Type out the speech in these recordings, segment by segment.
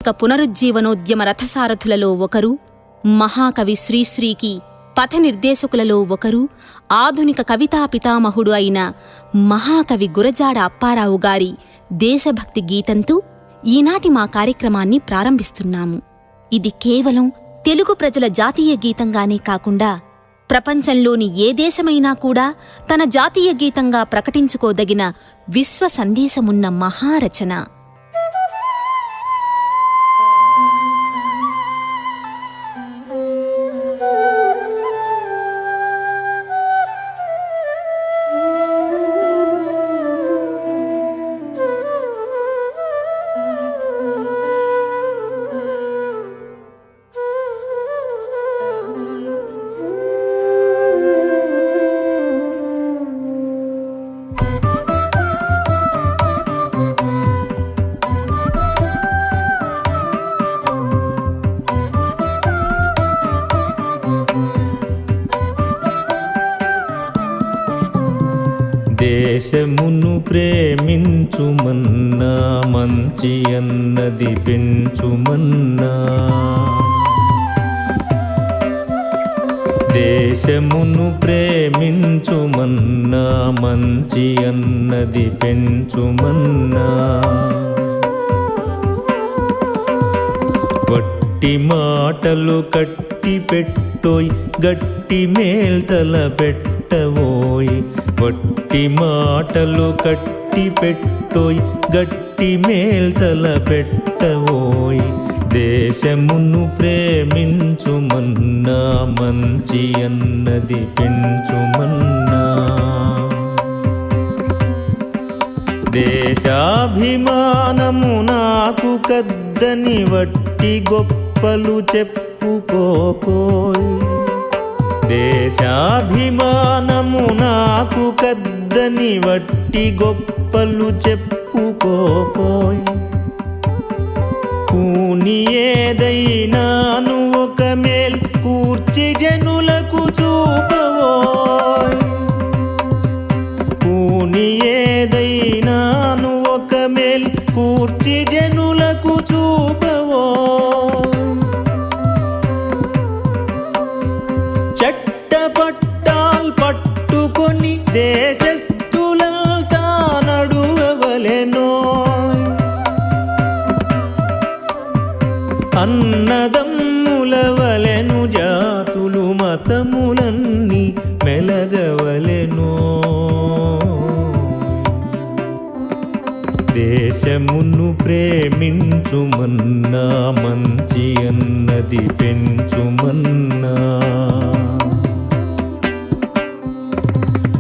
పునరుజ్జీవనోద్యమ రథసారథులలో ఒకరు, మహాకవి శ్రీశ్రీకి పథనిర్దేశకులలో ఒకరు, ఆధునిక కవితా పితామహుడు అయిన మహాకవి గురజాడ అప్పారావు గారి దేశభక్తి గీతంతో ఈనాటి మా కార్యక్రమాన్ని ప్రారంభిస్తున్నాము. ఇది కేవలం తెలుగు ప్రజల జాతీయ గీతంగానే కాకుండా ప్రపంచంలోని ఏ దేశమైనా కూడా తన జాతీయ గీతంగా ప్రకటించుకోదగిన విశ్వ సందేశమున్న మహారచన. దేశమును ప్రేమించుమన్నా, మంచి అన్నది పెంచుమన్నా. దేశమును ప్రేమించుమన్నా, మంచి అన్నది పెంచుమన్నా. వట్టి మాటలు కట్టి పెట్టోయ్, గట్టి మేల్తల పెట్టవోయ్. వట్టి మాటలు కట్టి పెట్టోయ్, గట్టి మేల్తల పెట్టవోయ్. దేశమును ప్రేమించుమన్నా, మంచి అన్నది పెంచుమన్నా. దేశాభిమానము నాకు కద్దని వట్టి గొప్పలు చెప్పుకోకోయ్. దేశాభిమానము నాకు కద్దని వట్టి గొప్పలు చెప్పుకోకోయ్. కూని ఏదైనాను ఒక మేల్ కూర్చి జనులకు చూపవోయ్. కూని ఏదైనాను ఒక మేల్ కూర్చి జనులకు చూపవోయ్. చట్టపట్టాల్ పట్టుకొని దేశస్థులంతా నడువవలెనోయ్. అన్నదమ్ముల వలెను జాతులు మతములన్నీ మెలగవలెనో. దేశమును ప్రేమించుమన్నా, మంచి అన్నది పెంచుమన్నా.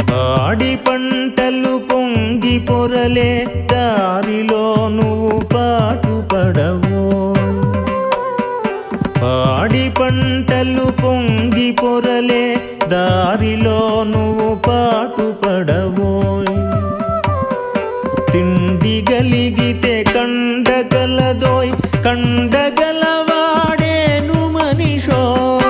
పాడి పంటలు పొంగి పొరలే దారిలో నువ్వు పాటుపడవోయ్. పాడి పంటలు పొంగి పొరలే దారిలో నువ్వు పాటుపడవోయ్. తిండి గలిగితే కండగలదోయ్, కండగలవాడేను మనిషోయ్.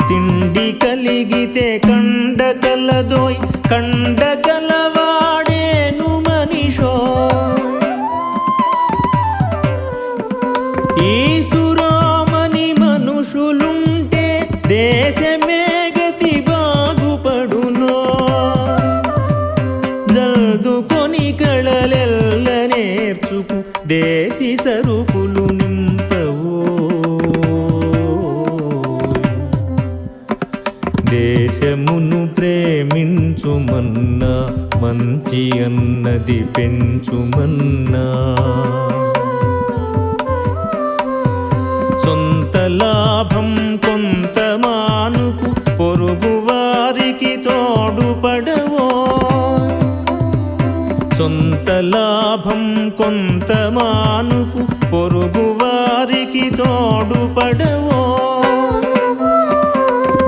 తిండి కలిగితే కండగలదోయ్, కండగలవాడేను మనిషోయ్. ఈ సురామని మనుషులుంటే దేశమే గతి బాగుపడునో. జల్దుకొని కళలెల్ల నేర్చుకు దేశీ సరుకులు నింపవో. దేశమును ప్రేమించుమన్నా, మంచి అన్నది పెంచుమన్నా. సొంత లాభం కొంత మానుకు పొరుగు వారికి తోడుపడవోయ్. సొంత లాభం కొంత మానుకు పొరుగు వారికి తోడుపడవోయ్.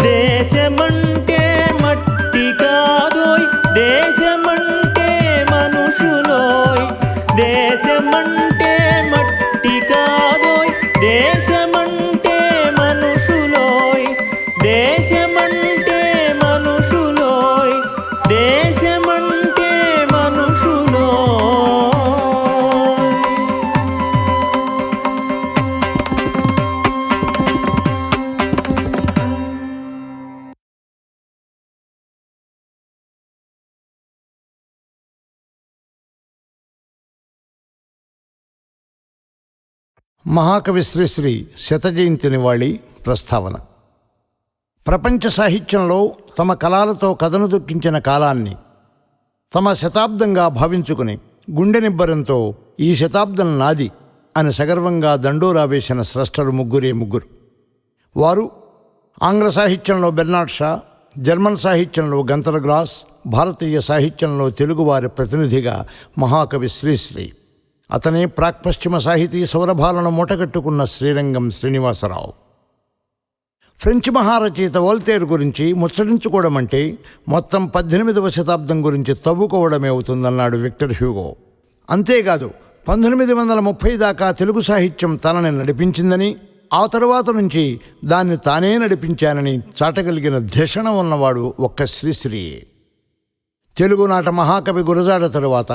దేశమంటే మట్టి కాదోయ్, దేశమంటే మనుషులోయ్. దేశమంటే మట్టి కాదోయ్, దేశమంటే మనుషులోయ్. దేశమంటే మనుషులోయ్, దేశమంటే మనుషులోయ్. మహాకవి శ్రీశ్రీ శతజయంతి నివాళి ప్రస్తావన. ప్రపంచ సాహిత్యంలో తమ కళలతో కథను దొక్కించిన కాలాన్ని తమ శతాబ్దంగా భావించుకుని గుండె నిబ్బరంతో ఈ శతాబ్దం నాది అని సగర్వంగా దండోరా వేసిన స్రష్టలు ముగ్గురు. వారు ఆంగ్ల సాహిత్యంలో బెర్నాడ్ షా, జర్మన్ సాహిత్యంలో గంతర్ గ్రాస్, భారతీయ సాహిత్యంలో తెలుగువారి ప్రతినిధిగా మహాకవి శ్రీశ్రీ. అతనే ప్రాక్పశ్చిమ సాహితీ సౌరభాలను మూటగట్టుకున్న శ్రీరంగం శ్రీనివాసరావు. ఫ్రెంచ్ మహారచయిత వోల్తేర్ గురించి ముచ్చటించుకోవడం అంటే మొత్తం 18వ శతాబ్దం గురించి తవ్వుకోవడమే అవుతుందన్నాడు విక్టర్ హ్యూగో. అంతేకాదు 1930 దాకా తెలుగు సాహిత్యం తనని నడిపించిందని, ఆ తరువాత నుంచి దాన్ని తానే నడిపించానని చాటగలిగిన ధిషణ ఉన్నవాడు ఒక్క శ్రీశ్రీయే. తెలుగునాట మహాకవి గురజాడ తరువాత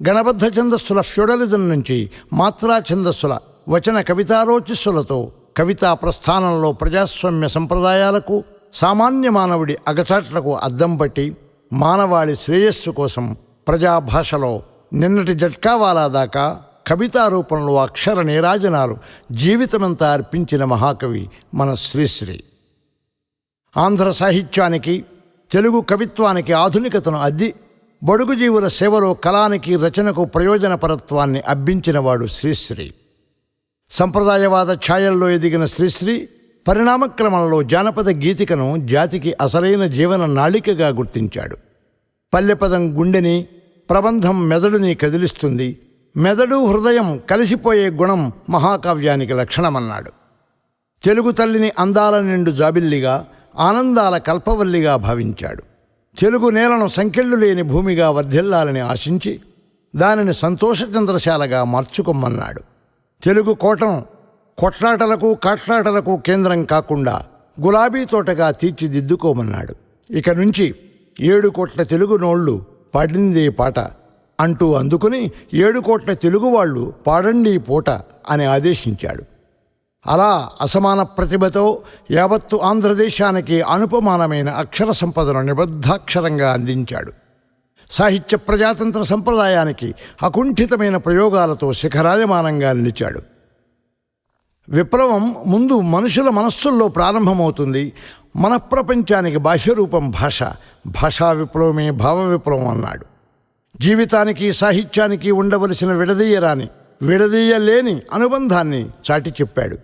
గణబద్ధ ఛందస్సుల ఫ్యూడలిజం నుంచి మాత్రా ఛందస్సుల వచన కవితారోచిస్సులతో కవితా ప్రస్థానంలో ప్రజాస్వామ్య సంప్రదాయాలకు, సామాన్య మానవుడి అగచాట్లకు అద్దం పట్టి మానవాళి శ్రేయస్సు కోసం ప్రజాభాషలో నిన్నటి జట్కావాలా దాకా కవితా రూపంలో అక్షర నీరాజనాలు జీవితమంతా అర్పించిన మహాకవి మన శ్రీశ్రీ. ఆంధ్ర సాహిత్యానికి, తెలుగు కవిత్వానికి ఆధునికతను అద్ది బడుగు జీవుల సేవలో కళానికి, రచనకు ప్రయోజనపరత్వాన్ని అబ్బించినవాడు శ్రీశ్రీ. సంప్రదాయవాద ఛాయల్లో ఎదిగిన శ్రీశ్రీ పరిణామక్రమంలో జానపద గీతికను జాతికి అసలైన జీవన నాళికగా గుర్తించాడు. పల్లెపదం గుండెని, ప్రబంధం మెదడుని కదిలిస్తుంది, మెదడు హృదయం కలిసిపోయే గుణం మహాకావ్యానికి లక్షణమన్నాడు. తెలుగు తల్లిని అందాల నిండు జాబిల్లిగా, ఆనందాల కల్పవల్లిగా భావించాడు. తెలుగు నేలను సంకెళ్ళు లేని భూమిగా వర్ధిల్లాలని ఆశించి దానిని సంతోష చంద్రశాలగా మార్చుకోమన్నాడు. తెలుగు కోటను కొట్లాటలకు, కాట్లాటలకు కేంద్రం కాకుండా గులాబీ తోటగా తీర్చిదిద్దుకోమన్నాడు. ఇక నుంచి 7 కోట్ల తెలుగు నోళ్లు పాడిందే పాట అంటూ అందుకుని 7 కోట్ల తెలుగువాళ్లు పాడండి పూట అని ఆదేశించాడు. అలా అసమాన ప్రతిభతో యావత్తు ఆంధ్రదేశానికి అనుపమానమైన అక్షర సంపదను నిబద్ధాక్షరంగా అందించాడు. సాహిత్య ప్రజాతంత్ర సంప్రదాయానికి అకుంఠితమైన ప్రయోగాలతో శిఖరాయమానంగా నిలిచాడు. విప్లవం ముందు మనుషుల మనస్సుల్లో ప్రారంభమవుతుంది. మనఃప్రపంచానికి బాహ్యరూపం భాష, భాషా విప్లవమే భావ విప్లవం అన్నాడు. జీవితానికి, సాహిత్యానికి ఉండవలసిన విడదీయలేని అనుబంధాన్ని చాటి చెప్పాడు.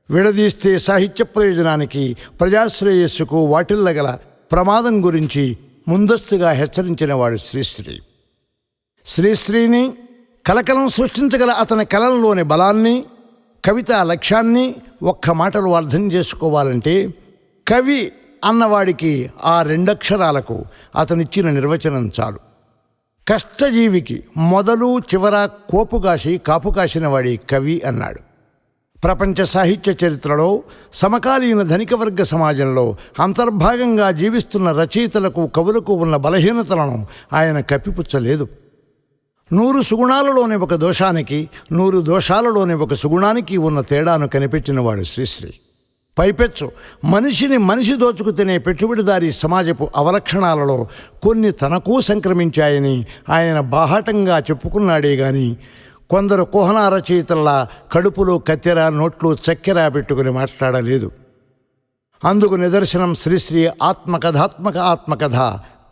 విడదీస్తే సాహిత్య ప్రయోజనానికి, ప్రజాశ్రేయస్సుకు వాటిల్లగల ప్రమాదం గురించి ముందస్తుగా హెచ్చరించినవాడు శ్రీశ్రీ. శ్రీశ్రీని కలకలం సృష్టించగల అతని కలంలోని బలాన్ని, కవితా లక్ష్యాన్ని ఒక్క మాటలో అర్థం చేసుకోవాలంటే కవి అన్నవాడికి ఆ 2 అక్షరాలకు అతనిచ్చిన నిర్వచనం చాలు. కష్టజీవికి మొదలు చివర కోపుగాసి కాపు కాసిన వాడి కవి అన్నాడు. ప్రపంచ సాహిత్య చరిత్రలో సమకాలీన ధనికవర్గ సమాజంలో అంతర్భాగంగా జీవిస్తున్న రచయితలకు, కవులకు ఉన్న బలహీనతలను ఆయన కప్పిపుచ్చలేదు. 100 సుగుణాలలోని ఒక దోషానికి, 100 దోషాలలోని ఒక సుగుణానికి ఉన్న తేడాను కనిపెట్టినవాడు శ్రీశ్రీ. పైపెచ్చు మనిషి దోచుకు తినే పెట్టుబడిదారీ సమాజపు అవలక్షణాలలో కొన్ని తనకు సంక్రమించాయని ఆయన బాహాటంగా చెప్పుకున్నాడే గాని కొందరు కోహనా రచయితల్లా కడుపులో కత్తెర, నోట్లో చక్కెర పెట్టుకుని మాట్లాడలేదు. అందుకు నిదర్శనం శ్రీశ్రీ ఆత్మకథ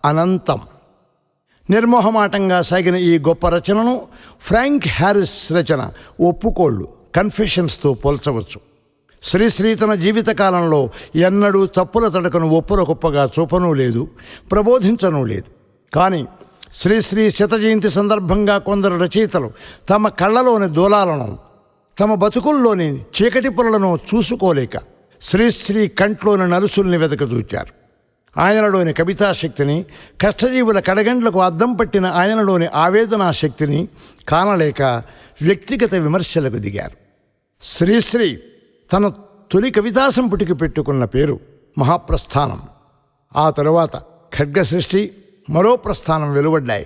అనంతం. నిర్మోహమాటంగా సాగిన ఈ గొప్ప రచనను ఫ్రాంక్ హ్యారిస్ రచన ఒప్పుకోళ్ళు, కన్ఫెషన్స్తో పోల్చవచ్చు. శ్రీశ్రీ తన జీవితకాలంలో ఎన్నడూ తప్పుల తడకను ఒప్పుల గొప్పగా చూపనూ లేదు, ప్రబోధించనూ లేదు. కానీ శ్రీశ్రీ శతజయంతి సందర్భంగా కొందరు రచయితలు తమ కళ్ళలోని దూలాలను, తమ బతుకుల్లోని చీకటి పొరలను చూసుకోలేక శ్రీశ్రీ కంట్లోని నలుసుల్ని వెతకచూచారు. ఆయనలోని కవితాశక్తిని, కష్టజీవుల కడగండ్లకు అద్దం పట్టిన ఆయనలోని ఆవేదనా శక్తిని కానలేక వ్యక్తిగత విమర్శలకు దిగారు. శ్రీశ్రీ తన తొలి కవితా సంపుటికి పెట్టుకున్న పేరు మహాప్రస్థానం. ఆ తరువాత ఖడ్గసృష్టి, మరో ప్రస్థానం వెలువడ్డాయి.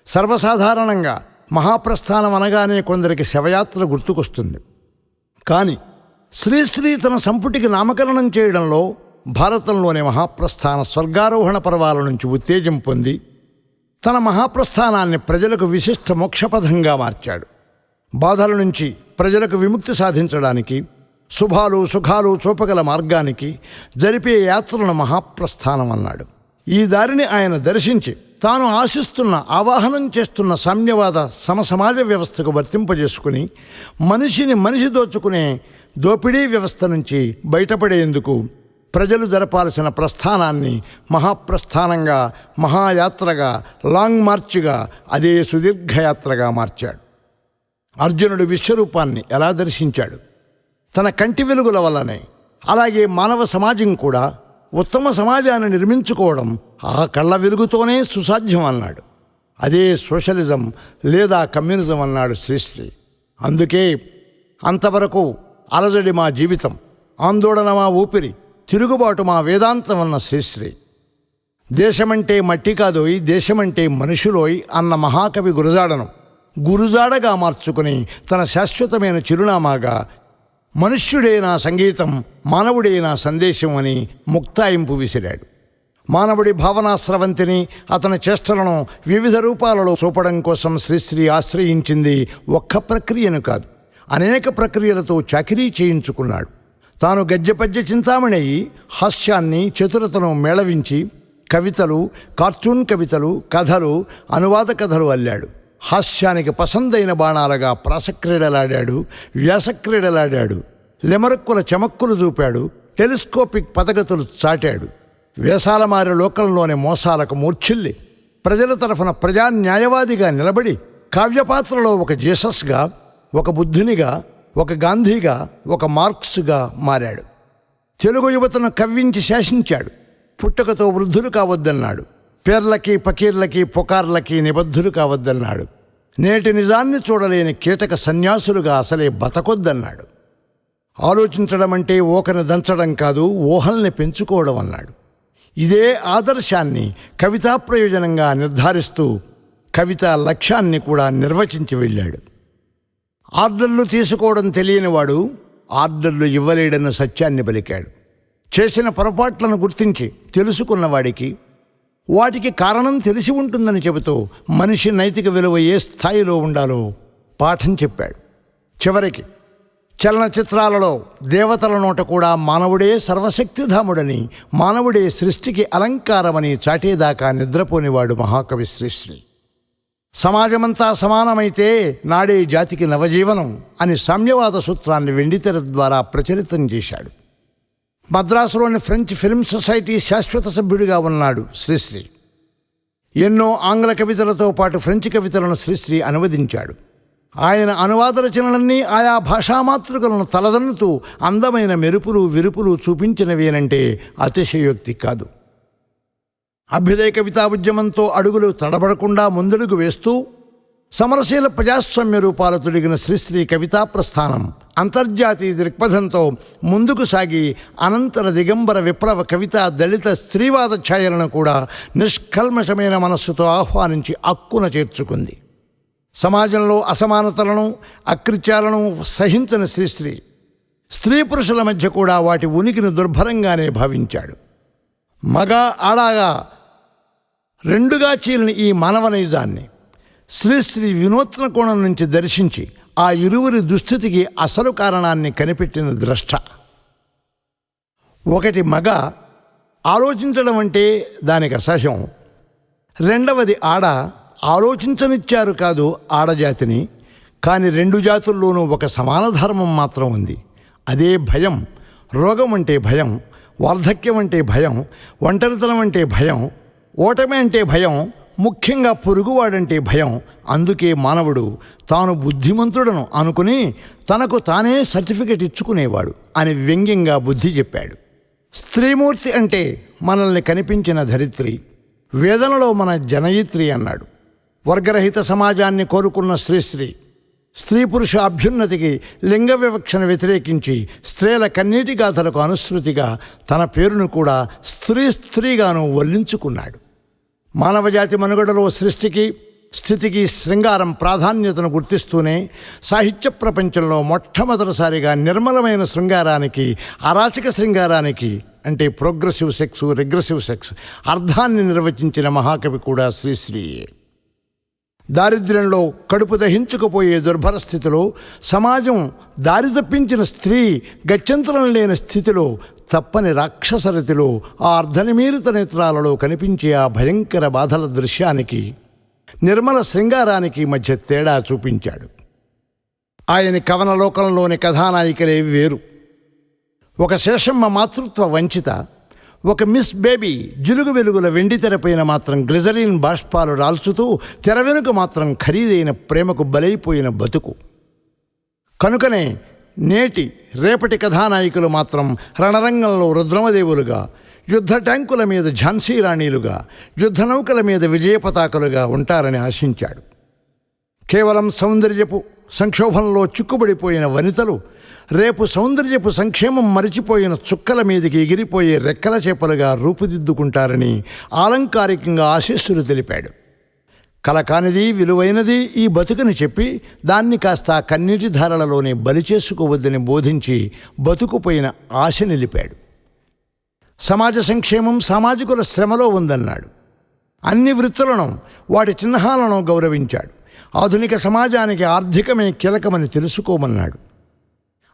సర్వసాధారణంగా మహాప్రస్థానం అనగానే కొందరికి శవయాత్ర గుర్తుకొస్తుంది. కానీ శ్రీశ్రీ తన సంపుటికి నామకరణం చేయడంలో భారతంలోని మహాప్రస్థాన స్వర్గారోహణ పర్వాల నుంచి ఉత్తేజం పొంది తన మహాప్రస్థానాన్ని ప్రజలకు విశిష్ట మోక్షపథంగా మార్చాడు. బాధల నుంచి ప్రజలకు విముక్తి సాధించడానికి, శుభాలు సుఖాలు చూపగల మార్గానికి జరిపే యాత్రను మహాప్రస్థానం అన్నాడు. ఈ దారిని ఆయన దర్శించి తాను ఆశిస్తున్న, ఆవాహనం చేస్తున్న సామ్యవాద సమసమాజ వ్యవస్థకు వర్తింపజేసుకుని మనిషిని మనిషి దోచుకునే దోపిడీ వ్యవస్థ నుంచి బయటపడేందుకు ప్రజలు జరపాల్సిన ప్రస్థానాన్ని మహాప్రస్థానంగా, మహాయాత్రగా, లాంగ్ మార్చిగా, అదే సుదీర్ఘయాత్రగా మార్చాడు. అర్జునుడు విశ్వరూపాన్ని ఎలా దర్శించాడు? తన కంటి వెలుగుల వల్లనే. అలాగే మానవ సమాజం కూడా ఉత్తమ సమాజాన్ని నిర్మించుకోవడం ఆ కళ్ళ వెలుగుతోనే సుసాధ్యం అన్నాడు. అదే సోషలిజం లేదా కమ్యూనిజం అన్నాడు శ్రీశ్రీ. అందుకే అంతవరకు అలజడి మా జీవితం, ఆందోళన మా ఊపిరి, తిరుగుబాటు మా వేదాంతం అన్న శ్రీశ్రీ. దేశమంటే మట్టి కాదోయ్, దేశమంటే మనుషులోయ్ అన్న మహాకవి గురుజాడగా మార్చుకుని తన శాశ్వతమైన చిరునామాగా మనుష్యుడే నా సంగీతం, మానవుడే నా సందేశం అని ముక్తాయింపు విసిరాడు. మానవుడి భావనాస్రవంతిని, అతని చేష్టలను వివిధ రూపాలలో చూపడం కోసం శ్రీశ్రీ ఆశ్రయించింది ఒక్క ప్రక్రియను కాదు, అనేక ప్రక్రియలతో చాకిరీ చేయించుకున్నాడు. తాను గద్యపద్య చింతామణి అయి హాస్యాన్ని, చతురతను మేళవించి కవితలు, కార్టూన్ కవితలు, కథలు, అనువాద కథలు అల్లాడు. హాస్యానికి పసందైన బాణాలుగా ప్రాసక్రీడలాడాడు, వ్యాసక్రీడలాడాడు, లెమరక్కుల చమక్కులు చూపాడు, టెలిస్కోపిక్ పదగతులు చాటాడు. వేసాలమారి లోకంలోని మోసాలకు మూర్ఛిల్లి ప్రజల తరఫున ప్రజా న్యాయవాదిగా నిలబడి కావ్యపాత్రలో ఒక జీసస్గా, ఒక బుద్ధునిగా, ఒక గాంధీగా, ఒక మార్క్స్గా మారాడు. తెలుగు యువతను కవ్వించి శాసించాడు. పుట్టుకతో వృద్ధులు కావద్దన్నాడు. పేర్లకి, పకీర్లకి, పుకార్లకి నిబద్ధులు కావద్దన్నాడు. నేటి నిజాన్ని చూడలేని కీటక సన్యాసులుగా అసలే బతకొద్దన్నాడు. ఆలోచించడం అంటే ఓకని దంచడం కాదు, ఊహల్ని పెంచుకోవడం అన్నాడు. ఇదే ఆదర్శాన్ని కవితా ప్రయోజనంగా నిర్ధారిస్తూ కవితా లక్ష్యాన్ని కూడా నిర్వచించి వెళ్ళాడు. ఆర్డర్లు తీసుకోవడం తెలియనివాడు ఆర్డర్లు ఇవ్వలేడన్న సత్యాన్ని పలికాడు. చేసిన పొరపాట్లను గుర్తించి తెలుసుకున్నవాడికి వాటికి కారణం తెలిసి ఉంటుందని చెబుతూ మనిషి నైతిక విలువ ఏ స్థాయిలో ఉండాలో పాఠం చెప్పాడు. చివరికి చలనచిత్రాలలో దేవతల నోట కూడా మానవుడే సర్వశక్తిధాముడని, మానవుడే సృష్టికి అలంకారమని చాటేదాకా నిద్రపోనివాడు మహాకవి శ్రీశ్రీ. సమాజమంతా సమానమైతే నాడే జాతికి నవజీవనం అని సామ్యవాద సూత్రాన్ని వెండితెర ద్వారా ప్రచలితం చేశాడు. మద్రాసులోని ఫ్రెంచ్ ఫిల్మ్ సొసైటీ శాశ్వత సభ్యుడిగా ఉన్నాడు శ్రీశ్రీ. ఎన్నో ఆంగ్ల కవితలతో పాటు ఫ్రెంచ్ కవితలను శ్రీశ్రీ అనువదించాడు. ఆయన అనువాద రచనలన్నీ ఆయా భాషామాతృకలను తలదన్నుతూ అందమైన మెరుపులు విరుపులు చూపించినవేనంటే అతిశయోక్తి కాదు. అభ్యుదయ కవితా ఉద్యమంతో అడుగులు తడబడకుండా ముందడుగు వేస్తూ సమరశీల ప్రజాస్వామ్య రూపాలు తొడిగిన శ్రీశ్రీ కవితా ప్రస్థానం అంతర్జాతీయ దృక్పథంతో ముందుకు సాగి అనంతర దిగంబర విప్లవ కవిత, దళిత స్త్రీవాద ఛాయలను కూడా నిష్కల్మషమైన మనస్సుతో ఆహ్వానించి అక్కున చేర్చుకుంది. సమాజంలో అసమానతలను, అకృత్యాలను సహించని శ్రీశ్రీ స్త్రీ పురుషుల మధ్య కూడా వాటి ఉనికిని దుర్భరంగానే భావించాడు. మగ ఆడాగా రెండుగా చీలిన ఈ మానవ నైజాన్ని శ్రీశ్రీ వినూత్న కోణం నుంచి దర్శించి ఆ ఇరువురి దుస్థితికి అసలు కారణాన్ని కనిపెట్టిన ద్రష్ట. ఒకటి మగ ఆలోచించడం అంటే దానికి అసహ్యం. రెండవది ఆడ ఆలోచించనిచ్చారు కాదు ఆడజాతిని. కానీ రెండు జాతుల్లోనూ ఒక సమాన ధర్మం మాత్రం ఉంది. అదే భయం. రోగం అంటే భయం, వార్ధక్యం అంటే భయం, ఒంటరితనం అంటే భయం, ఓటమి అంటే భయం, ముఖ్యంగా పొరుగువాడంటే భయం. అందుకే మానవుడు తాను బుద్ధిమంతుడను అనుకుని తనకు తానే సర్టిఫికెట్ ఇచ్చుకునేవాడు అని వ్యంగ్యంగా బుద్ధి చెప్పాడు. స్త్రీమూర్తి అంటే మనల్ని కనిపించిన ధరిత్రి, వేదనలో మన జనయిత్రి అన్నాడు. వర్గరహిత సమాజాన్ని కోరుకున్న శ్రీశ్రీ స్త్రీ పురుష అభ్యున్నతికి, లింగ వివక్షను వ్యతిరేకించి స్త్రీల కన్నీటి గాథలకు అనుసృతిగా తన పేరును కూడా స్త్రీగాను వల్లించుకున్నాడు. మానవజాతి మనుగడలో సృష్టికి, స్థితికి శృంగారం ప్రాధాన్యతను గుర్తిస్తూనే సాహిత్య ప్రపంచంలో మొట్టమొదటిసారిగా నిర్మలమైన శృంగారానికి, అరాచక శృంగారానికి అంటే ప్రోగ్రెసివ్ సెక్స్, రిగ్రెసివ్ సెక్స్ అర్థాన్ని నిర్వచించిన మహాకవి కూడా శ్రీశ్రీయే. దారిద్ర్యంలో కడుపు దహించుకుపోయే దుర్భర స్థితిలో, సమాజం దారి తప్పించిన స్త్రీ గత్యంతరం లేని స్థితిలో, తప్పని రాక్షసరతిలో, ఆ అర్ధనిమీలిత నేత్రాలలో కనిపించే ఆ భయంకర బాధల దృశ్యానికి, నిర్మల శృంగారానికి మధ్య తేడా చూపించాడు. ఆయన కవనలోకంలోని కథానాయికలే వేరు. ఒక శేషమ్మ మాతృత్వ వంచిత, ఒక మిస్ బేబీ జిలుగు వెలుగుల వెండి తెరపైన మాత్రం గ్లిజరిన్ బాష్పాలు రాల్చుతూ తెర వెనుక మాత్రం ఖరీదైన ప్రేమకు బలైపోయిన బతుకు. కనుకనే నేటి రేపటి కథానాయకులు మాత్రం రణరంగంలో రుద్రమదేవులుగా, యుద్ధ ట్యాంకుల మీద ఝాన్సీ రాణీలుగా, యుద్ధ నౌకల మీద విజయపతాకలుగా ఉంటారని ఆశించాడు. కేవలం సౌందర్యపు సంక్షోభంలో చిక్కుబడిపోయిన వనితలు రేపు సౌందర్యపు సంక్షేమం మరిచిపోయిన చుక్కల మీదకి ఎగిరిపోయే రెక్కల చేపలుగా రూపుదిద్దుకుంటారని ఆలంకారికంగా ఆశీస్సులు తెలిపాడు. కలకానిది విలువైనది ఈ బతుకుని చెప్పి దాన్ని కాస్త కన్నీటి ధారలలోనే బలి చేసుకోవద్దని బోధించి బతుకుపోయిన ఆశ నిలిపాడు. సమాజ సంక్షేమం సామాజికుల శ్రమలో ఉందన్నాడు. అన్ని వృత్తులను వాటి చిహ్నాలను గౌరవించాడు. ఆధునిక సమాజానికి ఆర్థికమే కీలకమని తెలుసుకోమన్నాడు.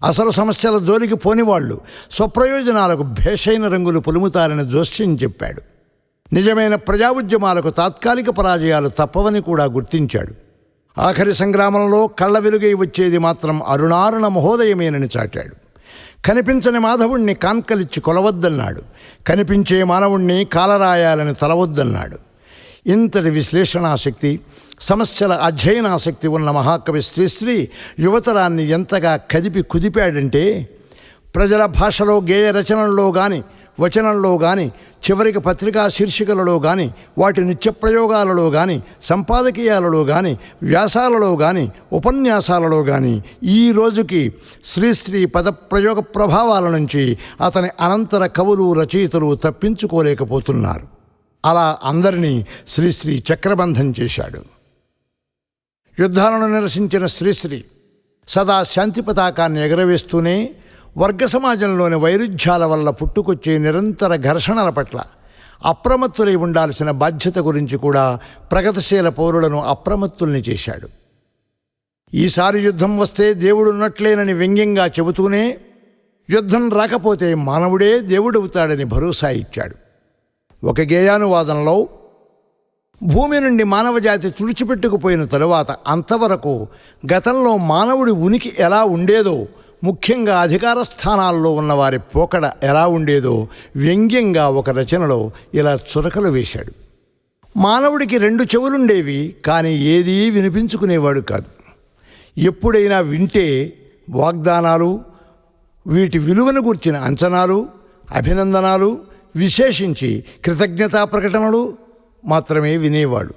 అసలు సమస్యల జోలికి పోనివాళ్లు స్వప్రయోజనాలకు భేషైన రంగులు పులుముతారని జోస్యం చెప్పాడు. నిజమైన ప్రజా ఉద్యమాలకు తాత్కాలిక పరాజయాలు తప్పవని కూడా గుర్తించాడు. ఆఖరి సంగ్రామంలో కళ్ళ వెలుగై వచ్చేది మాత్రం అరుణారుణ మహోదయమేనని చాటాడు. కనిపించని మాధవుణ్ణి కాన్కలిచ్చి కొలవద్దన్నాడు. కనిపించే మానవుణ్ణి కాలరాయాలని తలవద్దన్నాడు. ఇంతటి విశ్లేషణాశక్తి, సమస్యల అధ్యయనాశక్తి ఉన్న మహాకవి శ్రీశ్రీ యువతరాన్ని ఎంతగా కదిపి కుదిపాడంటే, ప్రజల భాషలో గేయ రచనల్లో కానీ, వచనంలో కానీ, చివరికి పత్రికా శీర్షికలలో కానీ, వాటి నిత్యప్రయోగాలలో కానీ, సంపాదకీయాలలో కానీ, వ్యాసాలలో కానీ, ఉపన్యాసాలలో కానీ ఈ రోజుకి శ్రీశ్రీ పదప్రయోగ ప్రభావాల నుంచి అతని అనంతర కవులు, రచయితలు తప్పించుకోలేకపోతున్నారు. అలా అందరినీ శ్రీశ్రీ చక్రబంధం చేశాడు. యుద్ధాలను నిరసించిన శ్రీశ్రీ సదా శాంతి పతాకాన్ని ఎగరవేస్తూనే వర్గ సమాజంలోని వైరుధ్యాల వల్ల పుట్టుకొచ్చే నిరంతర ఘర్షణల పట్ల అప్రమత్తులై ఉండాల్సిన బాధ్యత గురించి కూడా ప్రగతిశీల పౌరులను అప్రమత్తుల్ని చేశాడు. ఈసారి యుద్ధం వస్తే దేవుడున్నట్లేనని వ్యంగ్యంగా చెబుతూనే యుద్ధం రాకపోతే మానవుడే దేవుడవుతాడని భరోసా ఇచ్చాడు. ఒక గేయానువాదంలో భూమి నుండి మానవజాతి తుడిచిపెట్టుకుపోయిన తరువాత అంతవరకు గతంలో మానవుడి ఉనికి ఎలా ఉండేదో, ముఖ్యంగా అధికార స్థానాల్లో ఉన్నవారి పోకడ ఎలా ఉండేదో వ్యంగ్యంగా ఒక రచనలో ఇలా చురకలు వేశాడు. మానవుడికి 2 చెవులుండేవి, కానీ ఏదీ వినిపించుకునేవాడు కాదు. ఎప్పుడైనా వింటే వాగ్దానాలు, వీటి విలువను గూర్చిన అంచనాలు, అభినందనాలు, విశేషించి కృతజ్ఞతా ప్రకటనలు మాత్రమే వినేవాడు.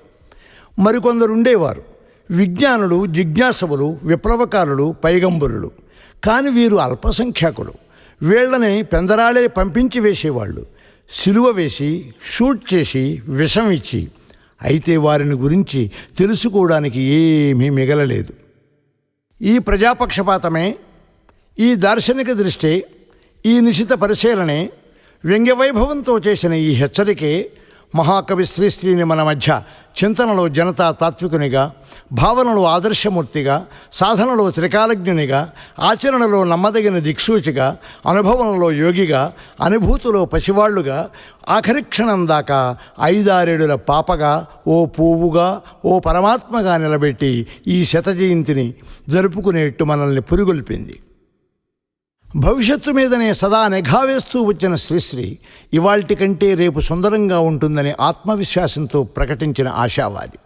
మరికొందరుండేవారు విజ్ఞానులు, జిజ్ఞాసవులు, విప్లవకారులు, పైగంబరులు. కానీ వీరు అల్పసంఖ్యాకులు. వీళ్ళని పెందరాళే పంపించి వేసేవాళ్ళు, సిలువ వేసి, షూట్ చేసి, విషం ఇచ్చి. అయితే వారిని గురించి తెలుసుకోవడానికి ఏమీ మిగలలేదు. ఈ ప్రజాపక్షపాతమే, ఈ దార్శనిక దృష్టి, ఈ నిశిత పరిశీలనే, వ్యంగ్యవైభవంతో చేసిన ఈ హెచ్చరికే మహాకవి శ్రీశ్రీని మన మధ్య చింతనలో జనతా తాత్వికునిగా, భావనలో ఆదర్శమూర్తిగా, సాధనలో త్రికాలజ్ఞునిగా, ఆచరణలో నమ్మదగిన దిక్సూచిగా, అనుభవంలో యోగిగా, అనుభూతిలో పసివాళ్లుగా, ఆఖరి క్షణం దాకా 5-6 పాపగా, ఓ పువ్వుగా, ఓ పరమాత్మగా నిలబెట్టి ఈ శతజయంతిని జరుపుకునేట్టు మనల్ని పురిగొల్పింది. భవిష్యత్తు మీదనే సదా నిఘా వేస్తూ వచ్చిన శ్రీశ్రీ ఇవాల్టి కంటే రేపు సుందరంగా ఉంటుందని ఆత్మవిశ్వాసంతో ప్రకటించిన ఆశావాది.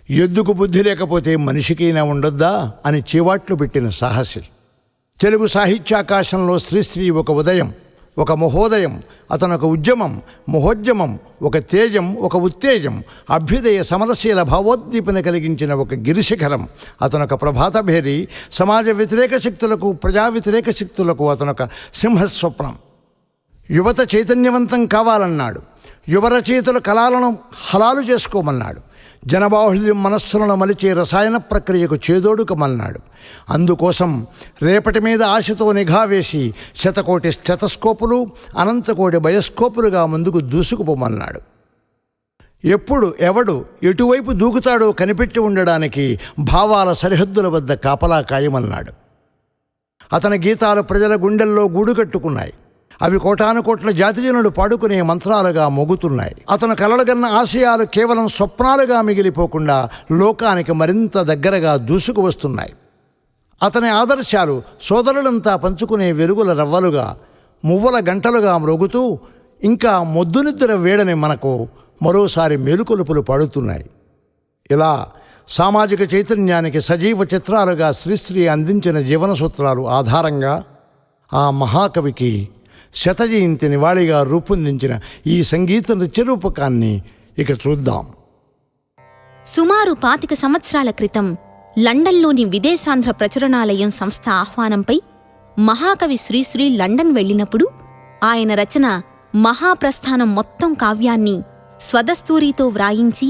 ఎద్దుకు బుద్ధి లేకపోతే మనిషికైనా ఉండొద్దా అని చీవాట్లు పెట్టిన సాహసి. తెలుగు సాహిత్యాకాశంలో శ్రీశ్రీ ఒక ఉదయం, ఒక మహోదయం, అతనొక ఉద్యమం, మహోద్యమం, ఒక తేజం, ఒక ఉత్తేజం, అభ్యుదయ సమరశీల భావోద్దీపన కలిగించిన ఒక గిరిశిఖరం. అతనొక ప్రభాతభేరి, సమాజ వ్యతిరేక శక్తులకు, ప్రజా వ్యతిరేక శక్తులకు అతనొక సింహస్వప్నం. యువత చైతన్యవంతం కావాలన్నాడు. యువ రచయితల కళలను హలాలు చేసుకోమన్నాడు. జనబాహుల్యం మనస్సులను మలిచే రసాయన ప్రక్రియకు చేదోడుకమన్నాడు. అందుకోసం రేపటి మీద ఆశతో నిఘా వేసి 100 కోటి స్టెతస్కోపులు, అనంతకోటి బయోస్కోపులుగా ముందుకు దూసుకుపోమన్నాడు. ఎప్పుడు ఎవడు ఎటువైపు దూకుతాడో కనిపెట్టి ఉండడానికి భావాల సరిహద్దుల వద్ద కాపలా కాయమన్నాడు. అతని గీతాలు ప్రజల గుండెల్లో గూడు కట్టుకున్నాయి. అవి కోటానుకోట్ల జాతిజనులు పాడుకునే మంత్రాలుగా మోగుతున్నాయి. అతను కలలుగన్న ఆశయాలు కేవలం స్వప్నాలుగా మిగిలిపోకుండా లోకానికి మరింత దగ్గరగా దూసుకు వస్తున్నాయి. అతని ఆదర్శాలు సోదరులంతా పంచుకునే వెలుగుల రవ్వలుగా, మువ్వల గంటలుగా మ్రోగుతూ ఇంకా మొద్దునిద్ర వేడని మనకు మరోసారి మేలుకొలుపులు పాడుతున్నాయి. ఇలా సామాజిక చైతన్యానికి సజీవ చిత్రాలుగా శ్రీశ్రీ అందించిన జీవన సూత్రాలు ఆధారంగా ఆ మహాకవికి శతజయంతి నివాళిగా రూపొందించిన ఈ సంగీత నృత్యరూపకాన్ని ఇక చూద్దాం. సుమారు 25 సంవత్సరాల క్రితం లండన్లోని విదేశాంధ్ర ప్రచురణాలయం సంస్థ ఆహ్వానంపై మహాకవి శ్రీశ్రీ లండన్ వెళ్ళినప్పుడు ఆయన రచన మహాప్రస్థానం మొత్తం కావ్యాన్ని స్వదస్తూరితో వ్రాయించి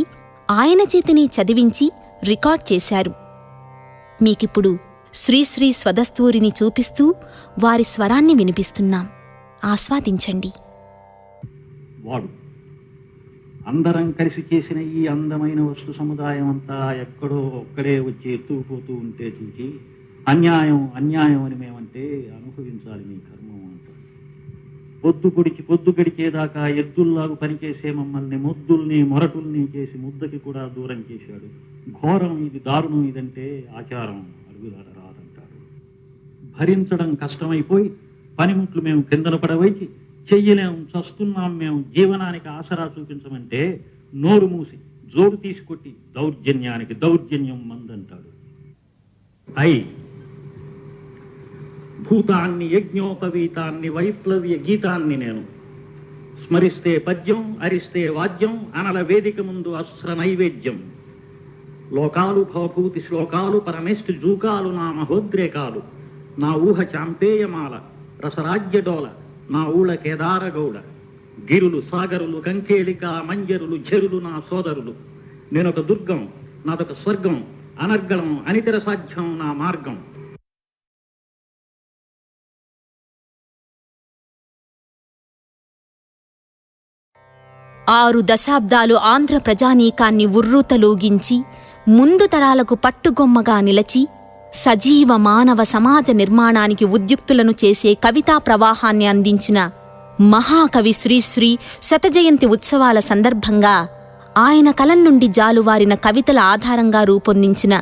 ఆయన చేతిని చదివించి రికార్డ్ చేశారు. మీకిప్పుడు శ్రీశ్రీ స్వదస్తూరిని చూపిస్తూ వారి స్వరాన్ని వినిపిస్తున్నాం. ఆస్వాదించండి. వాడు అందరం కలిసి చేసిన ఈ అందమైన వస్తు సముదాయం అంతా ఎక్కడో ఒక్కడే వచ్చి ఎత్తుకుపోతూ ఉంటే చూసి అన్యాయం అన్యాయం అని మేమంటే అనుభవించాలి మీ కర్మం అంటారు. పొద్దు గడిచేదాకా ఎద్దుల్లాగు పనిచేసే మమ్మల్ని ముద్దుల్ని మొరటుల్ని చేసి ముద్దకి కూడా దూరం చేశాడు. ఘోరం ఇది, దారుణం ఇదంటే ఆచారం అడుగుదాట రాదంటాడు. భరించడం కష్టమైపోయి పనిముట్లు మేము కిందన పడవైచి చెయ్యలేం, చస్తున్నాం మేము, జీవనానికి ఆసరా చూపించమంటే నోరు మూసి జోడు తీసుకొట్టి దౌర్జన్యానికి దౌర్జన్యం మందంటాడు. భూతాన్ని యజ్ఞోపవీతాన్ని వైప్లవ్య గీతాన్ని నేను స్మరిస్తే పద్యం, అరిస్తే వాద్యం, అనల వేదిక ముందు అస్త్ర నైవేద్యం. లోకాలు భవభూతి శ్లోకాలు, పరమేష్టి జూకాలు, నా మహోద్రేకాలు, నా ఊహ చాంపేయమాల, రసరాజ్య డోల, నా ఊళ్ళ కేదారగౌడ. గిరులు సాగరులు కంకేళిక మంజరులు ఝరులు నా సోదరులు. నేనొక దుర్గం, నాదొక స్వర్గం, అనర్గళం అనితర సాధ్యం నా మార్గం. ఆరు దశాబ్దాలు ఆంధ్ర ప్రజానీకాన్ని ఉర్రూతలూగించి ముందు తరాలకు పట్టుగొమ్మగా నిలచి సజీవ మానవ సమాజ నిర్మాణానికి ఉద్యుక్తులను చేసే కవితా ప్రవాహాన్ని అందించిన మహాకవి శ్రీశ్రీ శతజయంతి ఉత్సవాల సందర్భంగా ఆయన కలం నుండి జాలువారిన కవితల ఆధారంగా రూపొందించిన